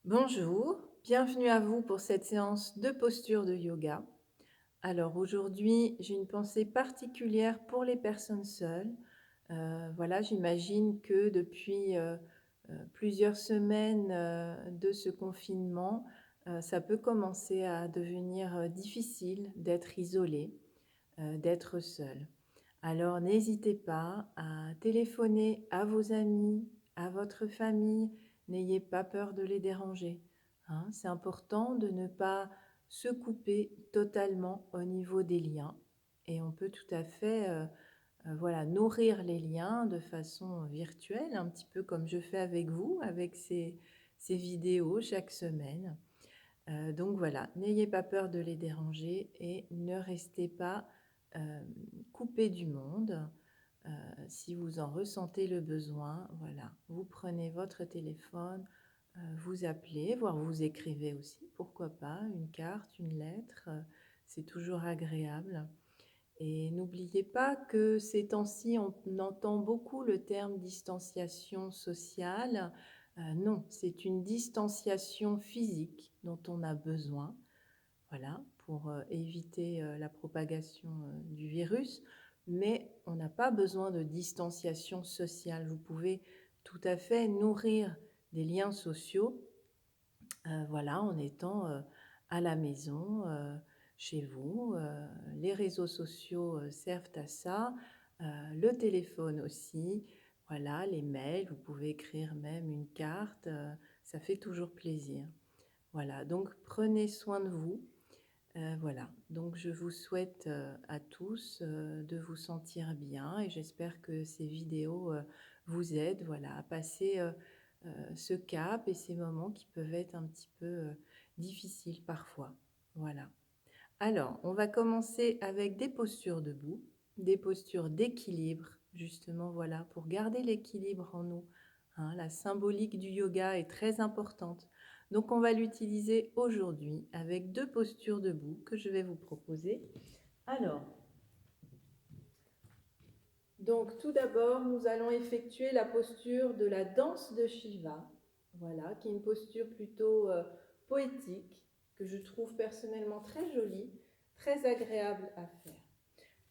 Bonjour, bienvenue à vous pour cette séance de posture de yoga. Alors aujourd'hui, j'ai une pensée particulière pour les personnes seules. Voilà, j'imagine que depuis plusieurs semaines de ce confinement, ça peut commencer à devenir difficile d'être isolé, d'être seul. Alors n'hésitez pas à téléphoner à vos amis, à votre famille, n'ayez pas peur de les déranger, hein. C'est important de ne pas se couper totalement au niveau des liens et on peut tout à fait voilà, nourrir les liens de façon virtuelle, un petit peu comme je fais avec vous, avec ces vidéos chaque semaine. Donc voilà, n'ayez pas peur de les déranger et ne restez pas euh, coupé du monde. Si vous en ressentez le besoin, voilà, vous prenez votre téléphone, vous appelez, voire vous écrivez aussi, pourquoi pas, une carte, une lettre, c'est toujours agréable. Et n'oubliez pas que ces temps-ci, on entend beaucoup le terme distanciation sociale. Non, c'est une distanciation physique dont on a besoin, voilà, pour éviter la propagation du virus. Mais on n'a pas besoin de distanciation sociale. Vous pouvez tout à fait nourrir des liens sociaux, voilà, en étant à la maison, chez vous. Les réseaux sociaux servent à ça, le téléphone aussi, voilà, les mails, vous pouvez écrire même une carte, ça fait toujours plaisir. Voilà, donc prenez soin de vous. Voilà, donc je vous souhaite à tous de vous sentir bien et j'espère que ces vidéos vous aident, voilà, à passer ce cap et ces moments qui peuvent être un petit peu difficiles parfois. Voilà. Alors, on va commencer avec des postures debout, des postures d'équilibre, justement, voilà, pour garder l'équilibre en nous, hein. La symbolique du yoga est très importante. Donc, on va l'utiliser aujourd'hui avec deux postures debout que je vais vous proposer. Alors, donc tout d'abord, nous allons effectuer la posture de la danse de Shiva, voilà, qui est une posture plutôt poétique, que je trouve personnellement très jolie, très agréable à faire.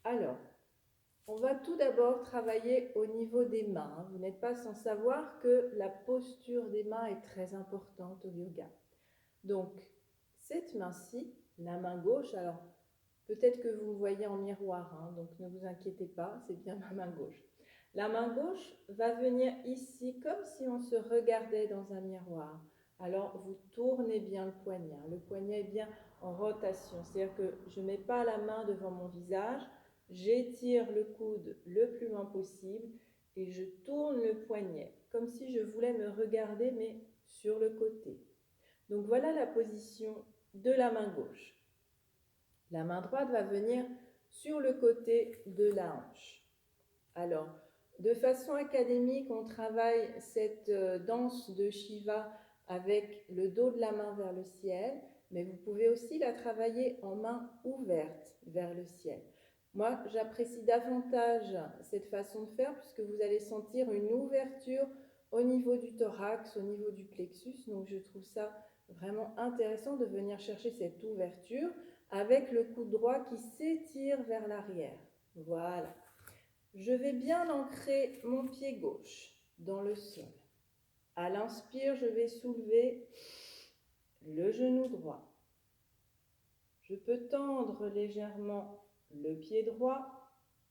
Alors, on va tout d'abord travailler au niveau des mains. Vous n'êtes pas sans savoir que la posture des mains est très importante au yoga. Donc, cette main-ci, la main gauche, alors peut-être que vous me voyez en miroir, hein, donc ne vous inquiétez pas, c'est bien ma main gauche. La main gauche va venir ici comme si on se regardait dans un miroir. Alors vous tournez bien le poignet. Le poignet est bien en rotation, c'est-à-dire que je ne mets pas la main devant mon visage, j'étire le coude le plus loin possible et je tourne le poignet comme si je voulais me regarder mais sur le côté. Donc voilà la position de la main gauche. La main droite va venir sur le côté de la hanche. Alors, de façon académique, on travaille cette danse de Shiva avec le dos de la main vers le ciel, mais vous pouvez aussi la travailler en main ouverte vers le ciel. Moi, j'apprécie davantage cette façon de faire puisque vous allez sentir une ouverture au niveau du thorax, au niveau du plexus. Donc, je trouve ça vraiment intéressant de venir chercher cette ouverture avec le coude droit qui s'étire vers l'arrière. Voilà. Je vais bien ancrer mon pied gauche dans le sol. À l'inspire, je vais soulever le genou droit. Je peux tendre légèrement le pied droit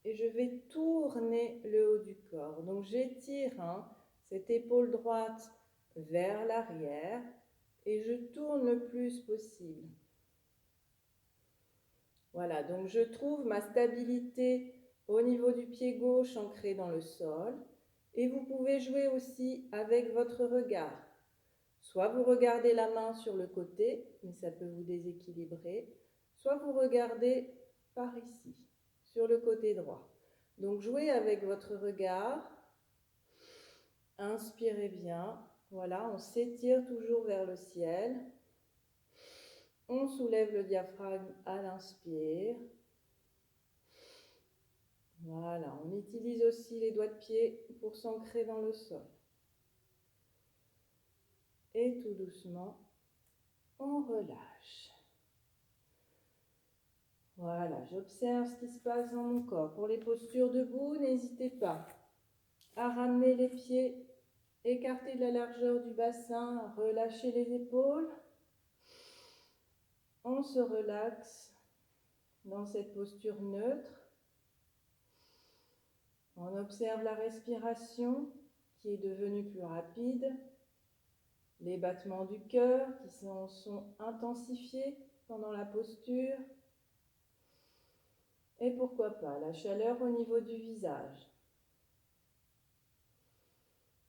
et je vais tourner le haut du corps. Donc j'étire cette épaule droite vers l'arrière et je tourne le plus possible. Voilà, donc je trouve ma stabilité au niveau du pied gauche ancré dans le sol. Et vous pouvez jouer aussi avec votre regard. Soit vous regardez la main sur le côté, mais ça peut vous déséquilibrer. Soit vous regardez par ici, sur le côté droit. Donc jouez avec votre regard. Inspirez bien. Voilà, on s'étire toujours vers le ciel. On soulève le diaphragme à l'inspire. Voilà, on utilise aussi les doigts de pied pour s'ancrer dans le sol. Et tout doucement, on relâche. Voilà, j'observe ce qui se passe dans mon corps. Pour les postures debout, n'hésitez pas à ramener les pieds, écarter de la largeur du bassin, relâcher les épaules. On se relaxe dans cette posture neutre. On observe la respiration qui est devenue plus rapide, les battements du cœur qui sont intensifiés pendant la posture, et pourquoi pas la chaleur au niveau du visage.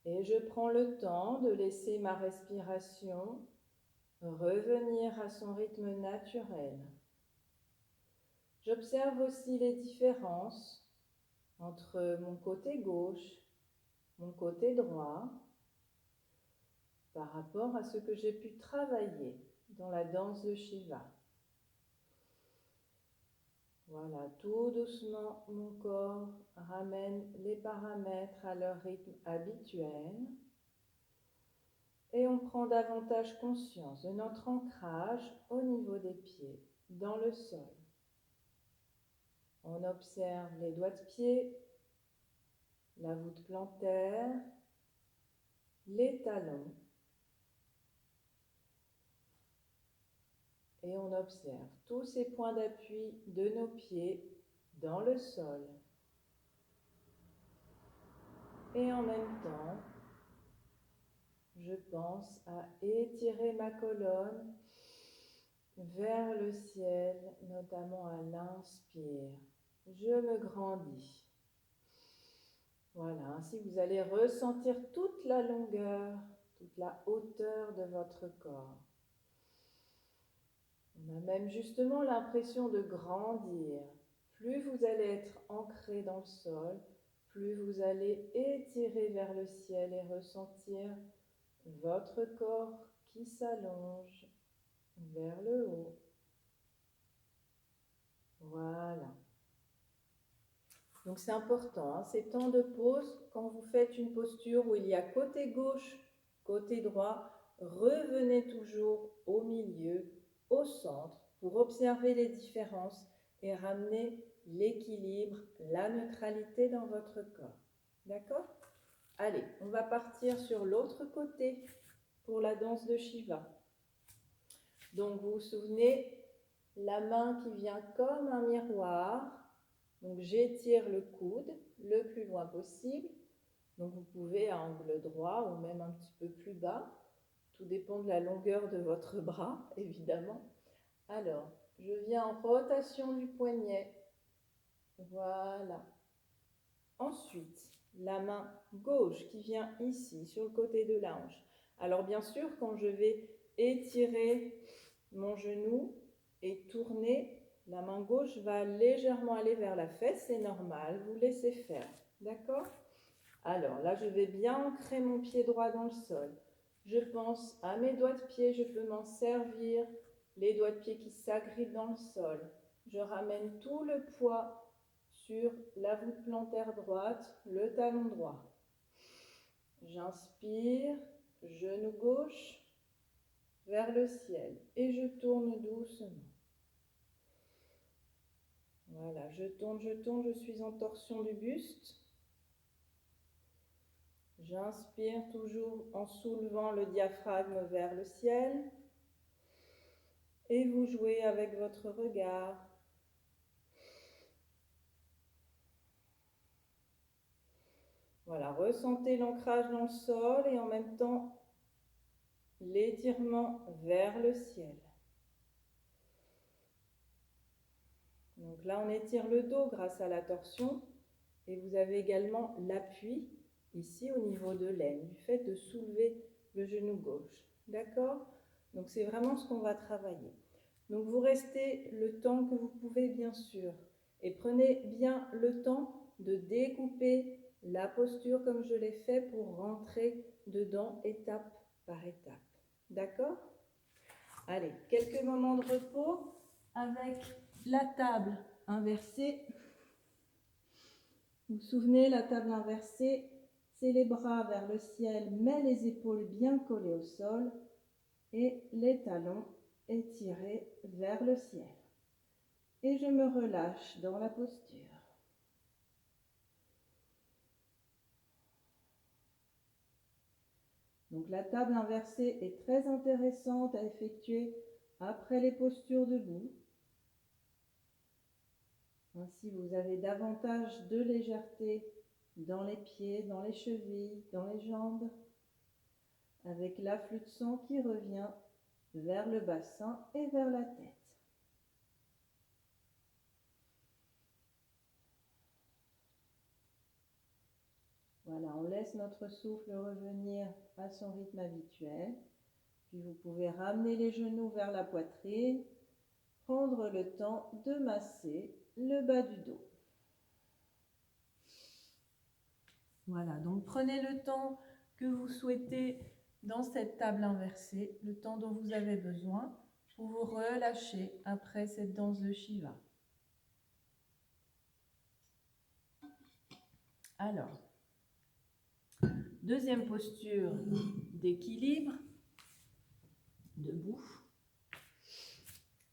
Et je prends le temps de laisser ma respiration revenir à son rythme naturel. J'observe aussi les différences entre mon côté gauche, mon côté droit, par rapport à ce que j'ai pu travailler dans la danse de Shiva. Voilà, tout doucement, mon corps ramène les paramètres à leur rythme habituel et on prend davantage conscience de notre ancrage au niveau des pieds, dans le sol. On observe les doigts de pied, la voûte plantaire, les talons. Et on observe tous ces points d'appui de nos pieds dans le sol. Et en même temps, je pense à étirer ma colonne vers le ciel, notamment à l'inspire. Je me grandis. Voilà, ainsi vous allez ressentir toute la longueur, toute la hauteur de votre corps. On a même justement l'impression de grandir. Plus vous allez être ancré dans le sol, plus vous allez étirer vers le ciel et ressentir votre corps qui s'allonge vers le haut. Voilà. Donc c'est important, hein, ces temps de pause, quand vous faites une posture où il y a côté gauche, côté droit, revenez toujours au milieu, au centre, pour observer les différences et ramener l'équilibre, la neutralité dans votre corps. D'accord? Allez, on va partir sur l'autre côté pour la danse de Shiva. Donc vous vous souvenez, la main qui vient comme un miroir. Donc j'étire le coude le plus loin possible. Donc vous pouvez à angle droit ou même un petit peu plus bas. Tout dépend de la longueur de votre bras, évidemment. Alors, je viens en rotation du poignet. Voilà. Ensuite, la main gauche qui vient ici, sur le côté de la hanche. Alors bien sûr, quand je vais étirer mon genou et tourner, la main gauche va légèrement aller vers la fesse, c'est normal, vous laissez faire, d'accord? Alors là, je vais bien ancrer mon pied droit dans le sol. Je pense à mes doigts de pied, je peux m'en servir, les doigts de pied qui s'agrippent dans le sol. Je ramène tout le poids sur la voûte plantaire droite, le talon droit. J'inspire, genou gauche vers le ciel et je tourne doucement. Voilà, je tourne, je suis en torsion du buste. J'inspire toujours en soulevant le diaphragme vers le ciel. Et vous jouez avec votre regard. Voilà, ressentez l'ancrage dans le sol et en même temps l'étirement vers le ciel. Donc là, on étire le dos grâce à la torsion et vous avez également l'appui ici au niveau de l'aine, du fait de soulever le genou gauche. D'accord? Donc c'est vraiment ce qu'on va travailler. Donc vous restez le temps que vous pouvez bien sûr et prenez bien le temps de découper la posture comme je l'ai fait pour rentrer dedans étape par étape. D'accord? Allez, quelques moments de repos avec la table inversée. Vous vous souvenez, la table inversée, C'est les bras vers le ciel, mais les épaules bien collées au sol et les talons étirés vers le ciel. Et je me relâche dans la posture. Donc la table inversée est très intéressante à effectuer après les postures debout. Ainsi, vous avez davantage de légèreté dans les pieds, dans les chevilles, dans les jambes, avec l'afflux de sang qui revient vers le bassin et vers la tête. Voilà, on laisse notre souffle revenir à son rythme habituel. Puis vous pouvez ramener les genoux vers la poitrine, prendre le temps de masser le bas du dos. Voilà, donc prenez le temps que vous souhaitez dans cette table inversée, le temps dont vous avez besoin pour vous relâcher après cette danse de Shiva. Alors, deuxième posture d'équilibre, debout.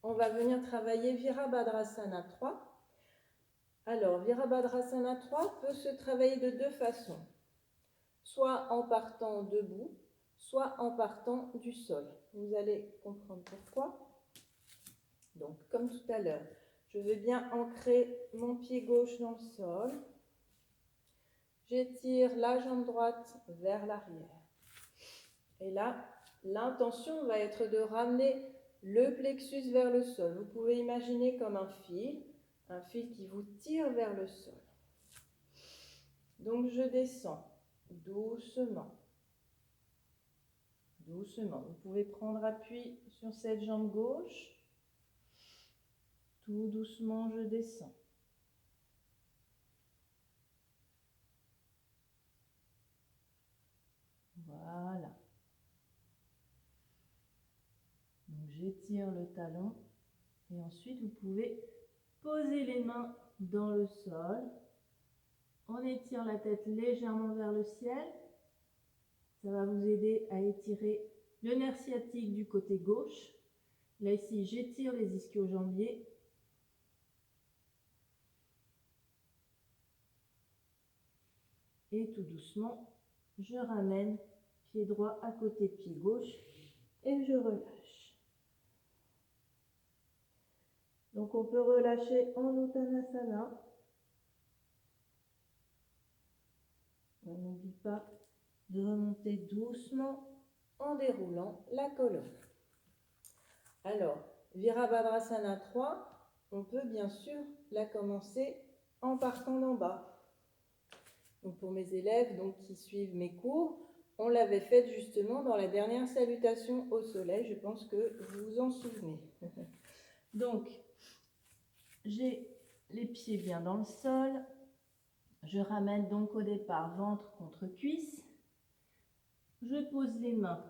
On va venir travailler Virabhadrasana 3. Alors, Virabhadrasana 3 peut se travailler de deux façons. Soit en partant debout, soit en partant du sol. Vous allez comprendre pourquoi. Donc, comme tout à l'heure, je vais bien ancrer mon pied gauche dans le sol. J'étire la jambe droite vers l'arrière. Et là, l'intention va être de ramener le plexus vers le sol. Vous pouvez imaginer comme un fil qui vous tire vers le sol. Donc, je descends doucement. Doucement. Vous pouvez prendre appui sur cette jambe gauche. Tout doucement, je descends. Voilà. Donc, j'étire le talon. Et ensuite, vous pouvez poser les mains dans le sol. On étire la tête légèrement vers le ciel. Ça va vous aider à étirer le nerf sciatique du côté gauche. Là, ici, j'étire les ischio-jambiers. Et tout doucement, je ramène pied droit à côté de pied gauche et je relâche. Donc, on peut relâcher en Uttanasana. On n'oublie pas de remonter doucement en déroulant la colonne. Alors, Virabhadrasana 3, on peut bien sûr la commencer en partant d'en bas. Donc pour mes élèves qui suivent mes cours, on l'avait faite justement dans la dernière salutation au soleil, je pense que vous vous en souvenez. Donc, j'ai les pieds bien dans le sol, je ramène donc au départ ventre contre cuisse, je pose les mains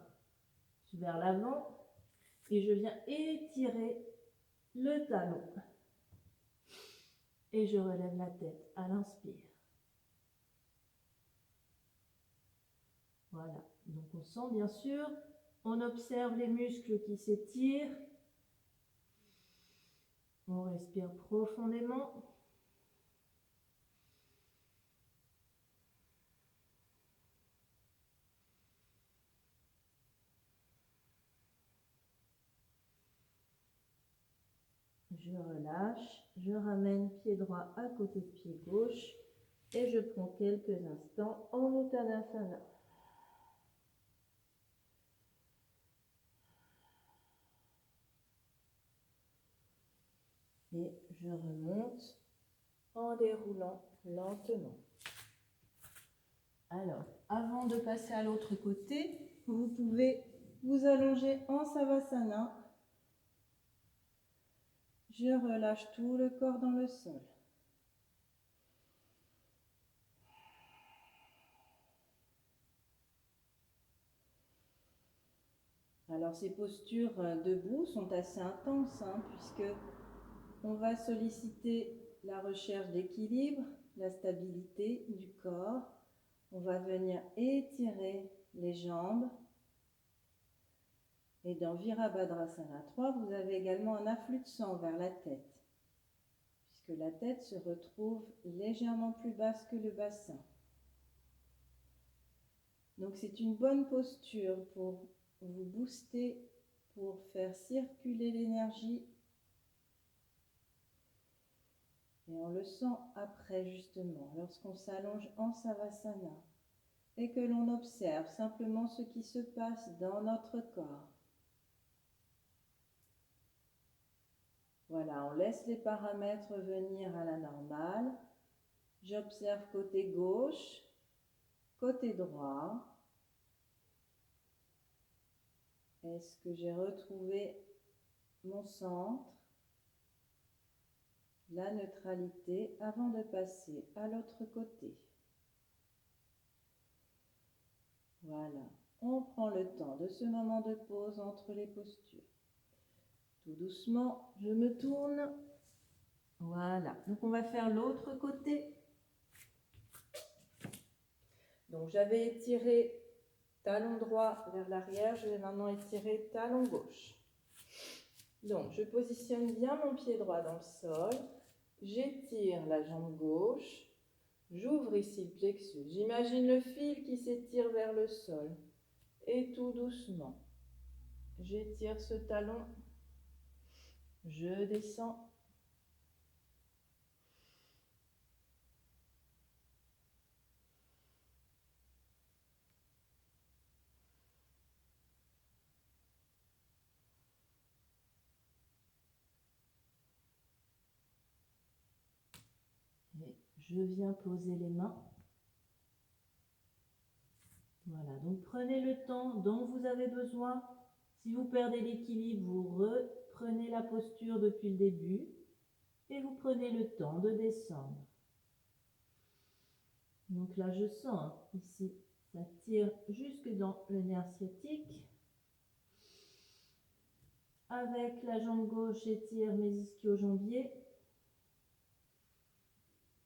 vers l'avant et je viens étirer le talon. Et je relève la tête à l'inspire. Voilà, donc on sent bien sûr, on observe les muscles qui s'étirent. On respire profondément. Je relâche, je ramène pied droit à côté de pied gauche et je prends quelques instants en Uttanasana. Et je remonte en déroulant lentement. Alors, avant de passer à l'autre côté, vous pouvez vous allonger en Savasana. Je relâche tout le corps dans le sol. Alors ces postures debout sont assez intenses puisque on va solliciter la recherche d'équilibre, la stabilité du corps, On va venir étirer les jambes. Et dans Virabhadrasana 3, vous avez également un afflux de sang vers la tête, puisque la tête se retrouve légèrement plus basse que le bassin. Donc c'est une bonne posture pour vous booster, pour faire circuler l'énergie. Et on le sent après justement, lorsqu'on s'allonge en Savasana et que l'on observe simplement ce qui se passe dans notre corps. Voilà, on laisse les paramètres venir à la normale. J'observe côté gauche, côté droit. Est-ce que j'ai retrouvé mon centre, la neutralité, avant de passer à l'autre côté? Voilà, on prend le temps de ce moment de pause entre les postures. Tout doucement, je me tourne. Voilà, donc on va faire l'autre côté. Donc j'avais étiré talon droit vers l'arrière, je vais maintenant étirer talon gauche. Donc je positionne bien mon pied droit dans le sol, j'étire la jambe gauche, j'ouvre ici le plexus, j'imagine le fil qui s'étire vers le sol et tout doucement, j'étire ce talon, je descends. Et je viens poser les mains. Voilà, donc prenez le temps dont vous avez besoin. Si vous perdez l'équilibre, vous reprenez la posture depuis le début et vous prenez le temps de descendre. Donc là, je sens ici, ça tire jusque dans le nerf sciatique. Avec la jambe gauche, j'étire mes ischio-jambiers.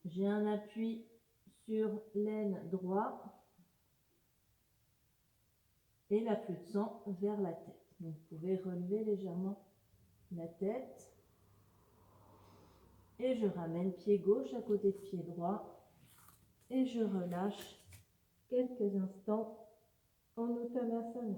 J'ai un appui sur l'aine droit et l'afflux de sang vers la tête. Donc vous pouvez relever légèrement la tête. Et je ramène pied gauche à côté de pied droit. Et je relâche quelques instants en Uttanasana.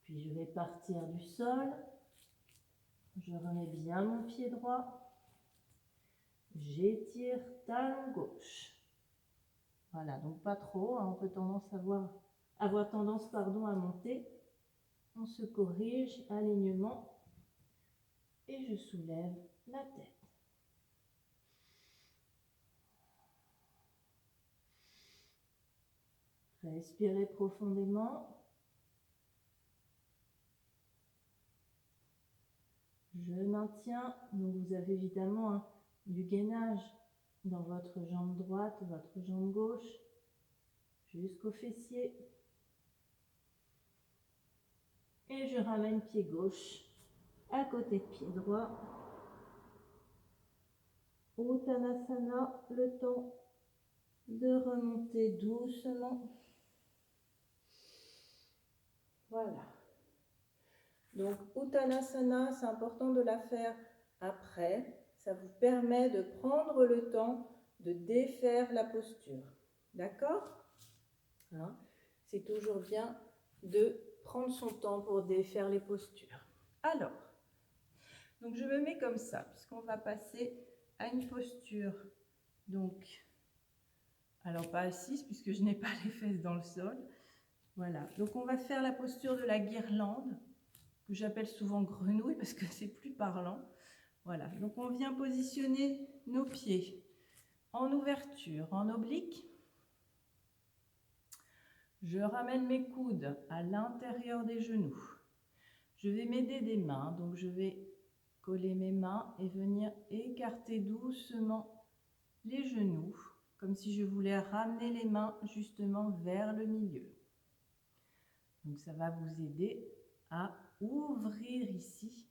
Puis je vais partir du sol. Je remets bien mon pied droit. J'étire talon gauche. Voilà, donc pas trop, hein, on peut avoir tendance à monter. On se corrige, alignement. Et je soulève la tête. Respirez profondément. Je maintiens, donc vous avez évidemment du gainage dans votre jambe droite, votre jambe gauche, jusqu'au fessier. Et je ramène pied gauche à côté de pied droit. Uttanasana, le temps de remonter doucement. Voilà. Donc Uttanasana, c'est important de la faire après. Ça vous permet de prendre le temps de défaire la posture. D'accord ? Hein ? C'est toujours bien de prendre son temps pour défaire les postures. Alors, donc je me mets comme ça, puisqu'on va passer à une posture. Donc, alors pas assise, puisque je n'ai pas les fesses dans le sol. Voilà, donc on va faire la posture de la guirlande, que j'appelle souvent grenouille, parce que c'est plus parlant. Voilà, donc on vient positionner nos pieds en ouverture, en oblique. Je ramène mes coudes à l'intérieur des genoux. Je vais m'aider des mains, donc je vais coller mes mains et venir écarter doucement les genoux, comme si je voulais ramener les mains justement vers le milieu. Donc ça va vous aider à ouvrir ici,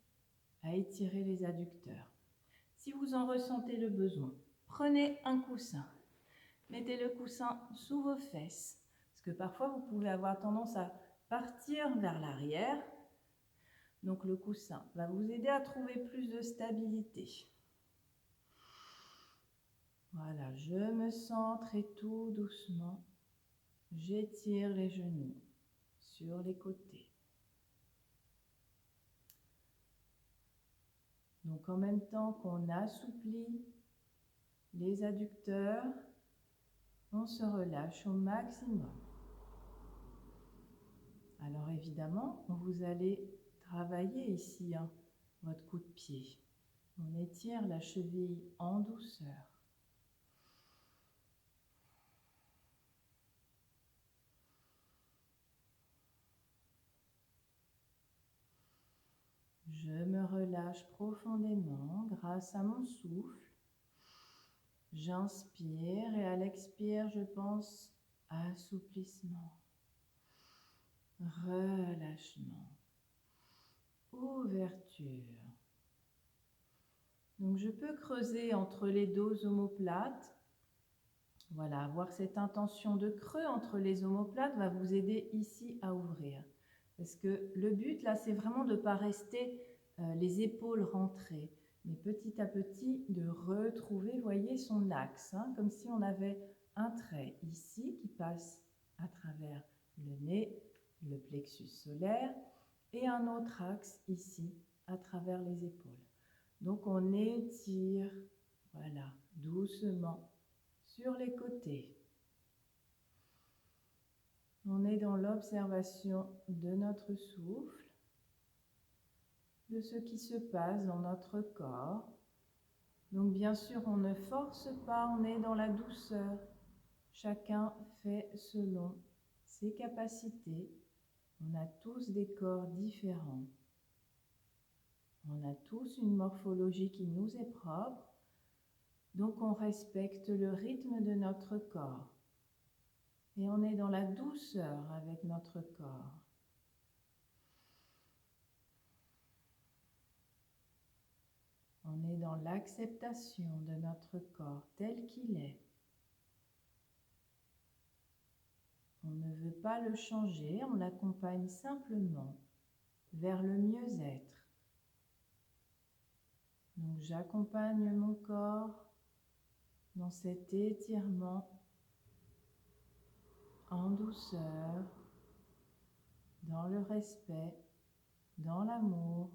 à étirer les adducteurs. Si vous en ressentez le besoin, prenez un coussin. Mettez le coussin sous vos fesses, parce que parfois vous pouvez avoir tendance à partir vers l'arrière. Donc le coussin va vous aider à trouver plus de stabilité. Voilà, je me centre et tout doucement, j'étire les genoux sur les côtés. Donc en même temps qu'on assouplit les adducteurs, on se relâche au maximum. Alors évidemment, vous allez travailler ici votre coup de pied. On étire la cheville en douceur. Je me relâche profondément grâce à mon souffle. J'inspire et à l'expire, je pense assouplissement, relâchement, ouverture. Donc je peux creuser entre les dos omoplates. Voilà, avoir cette intention de creux entre les omoplates va vous aider ici à ouvrir. Parce que le but là, c'est vraiment de ne pas rester les épaules rentrées, mais petit à petit de retrouver, voyez, son axe, comme si on avait un trait ici qui passe à travers le nez, le plexus solaire, et un autre axe ici à travers les épaules. Donc on étire, voilà, doucement sur les côtés. On est dans l'observation de notre souffle, de ce qui se passe dans notre corps. Donc bien sûr, on ne force pas, on est dans la douceur. Chacun fait selon ses capacités. On a tous des corps différents. On a tous une morphologie qui nous est propre. Donc on respecte le rythme de notre corps. Et on est dans la douceur avec notre corps. On est dans l'acceptation de notre corps tel qu'il est. On ne veut pas le changer, on l'accompagne simplement vers le mieux-être. Donc j'accompagne mon corps dans cet étirement en douceur, dans le respect, dans l'amour.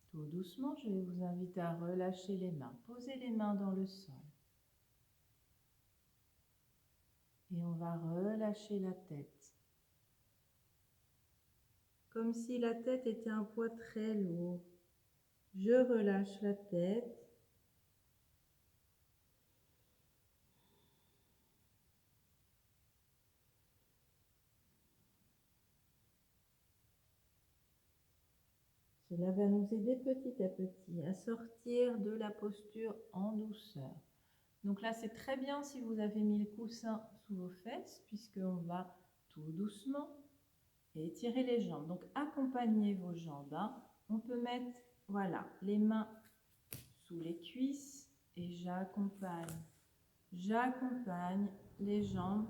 Tout doucement, je vais vous inviter à relâcher les mains. Posez les mains dans le sol. Et on va relâcher la tête. Comme si la tête était un poids très lourd. Je relâche la tête. Cela va nous aider petit à petit à sortir de la posture en douceur. Donc là, c'est très bien si vous avez mis le coussin sous vos fesses, puisqu'on va tout doucement étirer les jambes. Donc accompagnez vos jambes. On peut mettre, voilà, les mains sous les cuisses et j'accompagne les jambes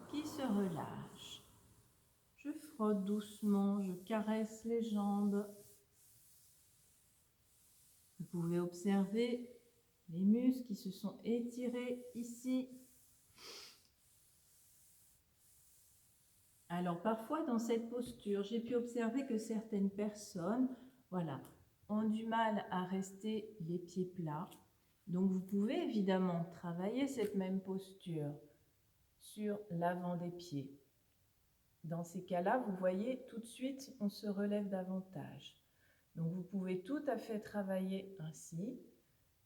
qui se relâchent. Je frotte doucement, je caresse les jambes. Vous pouvez observer les muscles qui se sont étirés ici. Alors parfois dans cette posture, j'ai pu observer que certaines personnes, voilà, ont du mal à rester les pieds plats. Donc vous pouvez évidemment travailler cette même posture sur l'avant des pieds. Dans ces cas-là, vous voyez, tout de suite, on se relève davantage. Donc vous pouvez tout à fait travailler ainsi.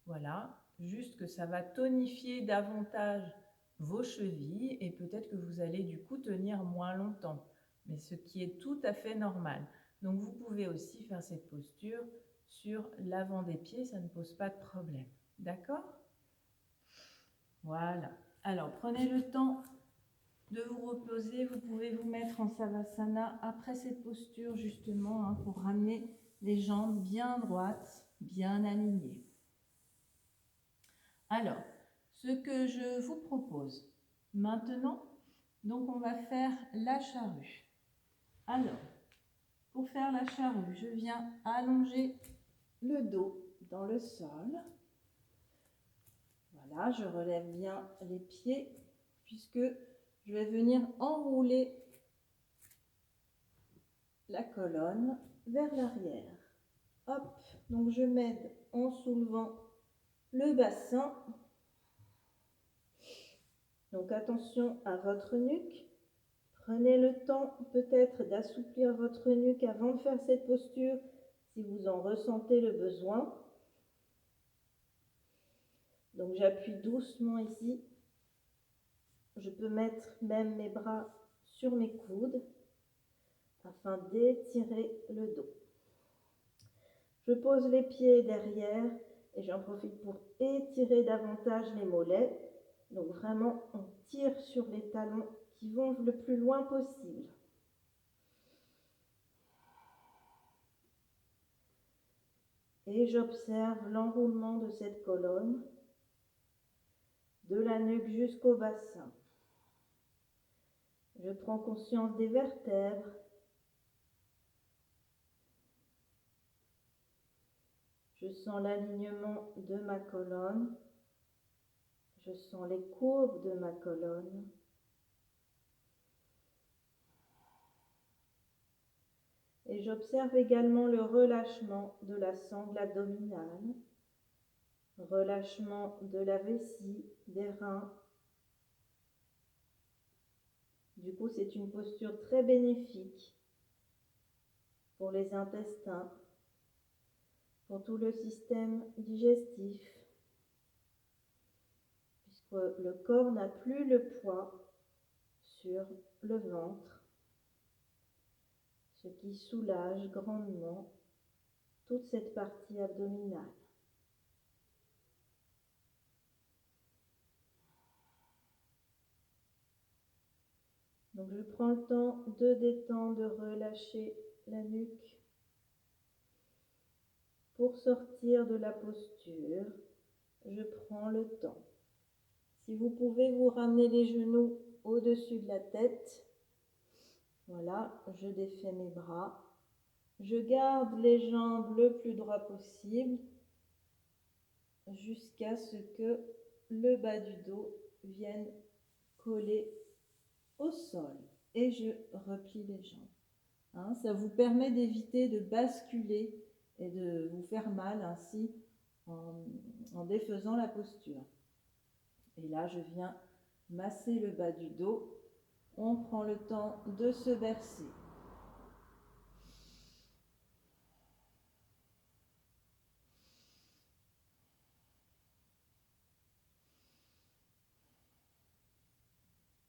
Voilà, juste que ça va tonifier davantage vos chevilles et peut-être que vous allez du coup tenir moins longtemps, mais ce qui est tout à fait normal. Donc vous pouvez aussi faire cette posture sur l'avant des pieds, ça ne pose pas de problème. D'accord? Voilà. Alors, prenez le temps de vous reposer. Vous pouvez vous mettre en Savasana après cette posture, justement, hein, pour ramener les jambes bien droites, bien alignées. Alors, ce que je vous propose maintenant, donc on va faire la charrue. Alors, pour faire la charrue, je viens allonger le dos dans le sol. Voilà, je relève bien les pieds puisque je vais venir enrouler la colonne vers l'arrière. Hop, donc je m'aide en soulevant le bassin. Donc attention à votre nuque. Prenez le temps peut-être d'assouplir votre nuque avant de faire cette posture si vous en ressentez le besoin. Donc j'appuie doucement ici. Je peux mettre même mes bras sur mes coudes afin d'étirer le dos. Je pose les pieds derrière et j'en profite pour étirer davantage les mollets. Donc vraiment, on tire sur les talons qui vont le plus loin possible. Et j'observe l'enroulement de cette colonne, de la nuque jusqu'au bassin. Je prends conscience des vertèbres. Je sens l'alignement de ma colonne. Je sens les courbes de ma colonne. Et j'observe également le relâchement de la sangle abdominale, relâchement de la vessie, des reins. Du coup, c'est une posture très bénéfique pour les intestins, pour tout le système digestif, puisque le corps n'a plus le poids sur le ventre, ce qui soulage grandement toute cette partie abdominale. Donc je prends le temps de détendre, de relâcher la nuque pour sortir de la posture. Je prends le temps. Si vous pouvez vous ramener les genoux au-dessus de la tête, voilà, je défais mes bras. Je garde les jambes le plus droit possible jusqu'à ce que le bas du dos vienne coller au sol. Et je replie les jambes. Hein, ça vous permet d'éviter de basculer et de vous faire mal ainsi en défaisant la posture. Et là, je viens masser le bas du dos. On prend le temps de se bercer.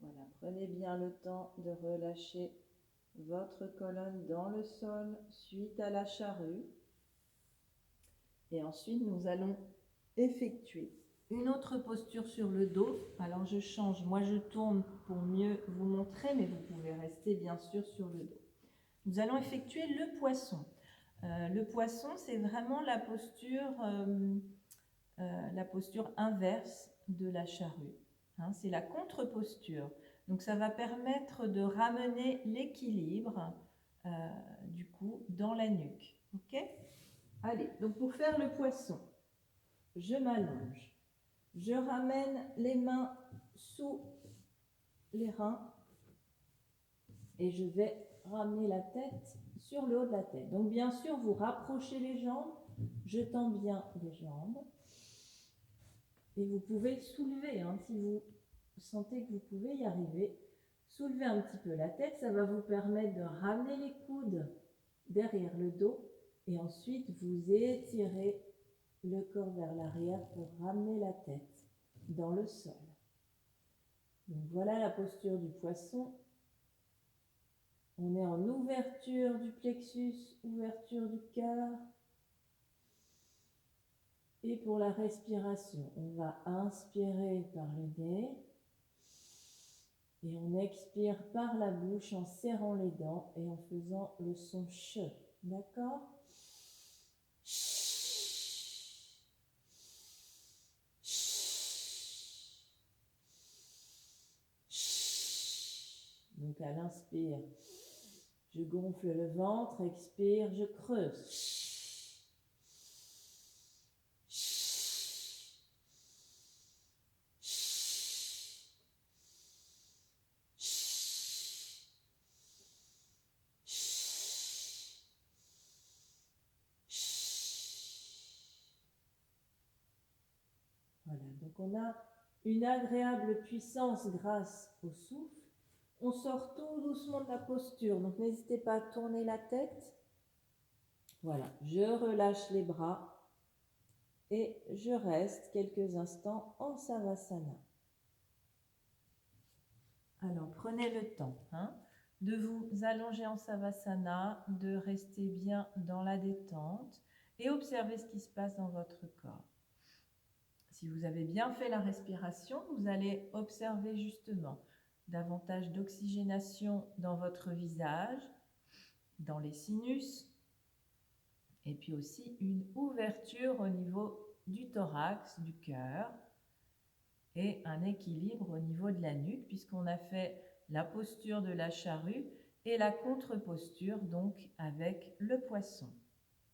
Voilà, prenez bien le temps de relâcher votre colonne dans le sol suite à la charrue. Et ensuite, nous allons effectuer une autre posture sur le dos. Alors, je change. Moi, je tourne pour mieux vous montrer, mais vous pouvez rester bien sûr sur le dos. Nous allons effectuer le poisson. Le poisson, c'est vraiment la posture inverse de la charrue. Hein, c'est la contre-posture. Donc, ça va permettre de ramener l'équilibre du coup dans la nuque. Ok ? Allez, donc pour faire le poisson, je m'allonge. Je ramène les mains sous les reins et je vais ramener la tête sur le haut de la tête. Donc bien sûr, vous rapprochez les jambes, je tends bien les jambes. Et vous pouvez soulever, hein, si vous sentez que vous pouvez y arriver. Soulevez un petit peu la tête, ça va vous permettre de ramener les coudes derrière le dos. Et ensuite, vous étirez le corps vers l'arrière pour ramener la tête dans le sol. Donc voilà la posture du poisson. On est en ouverture du plexus, ouverture du cœur. Et pour la respiration, on va inspirer par le nez et on expire par la bouche en serrant les dents et en faisant le son ch. D'accord? Donc à l'inspire, je gonfle le ventre, expire, je creuse. Voilà, donc on a une agréable puissance grâce au souffle. On sort tout doucement de la posture, donc n'hésitez pas à tourner la tête. Voilà, je relâche les bras et je reste quelques instants en Savasana. Alors prenez le temps de vous allonger en Savasana, de rester bien dans la détente et observer ce qui se passe dans votre corps. Si vous avez bien fait la respiration, vous allez observer justement davantage d'oxygénation dans votre visage, dans les sinus, et puis aussi une ouverture au niveau du thorax, du cœur, et un équilibre au niveau de la nuque, puisqu'on a fait la posture de la charrue et la contre-posture, donc avec le poisson.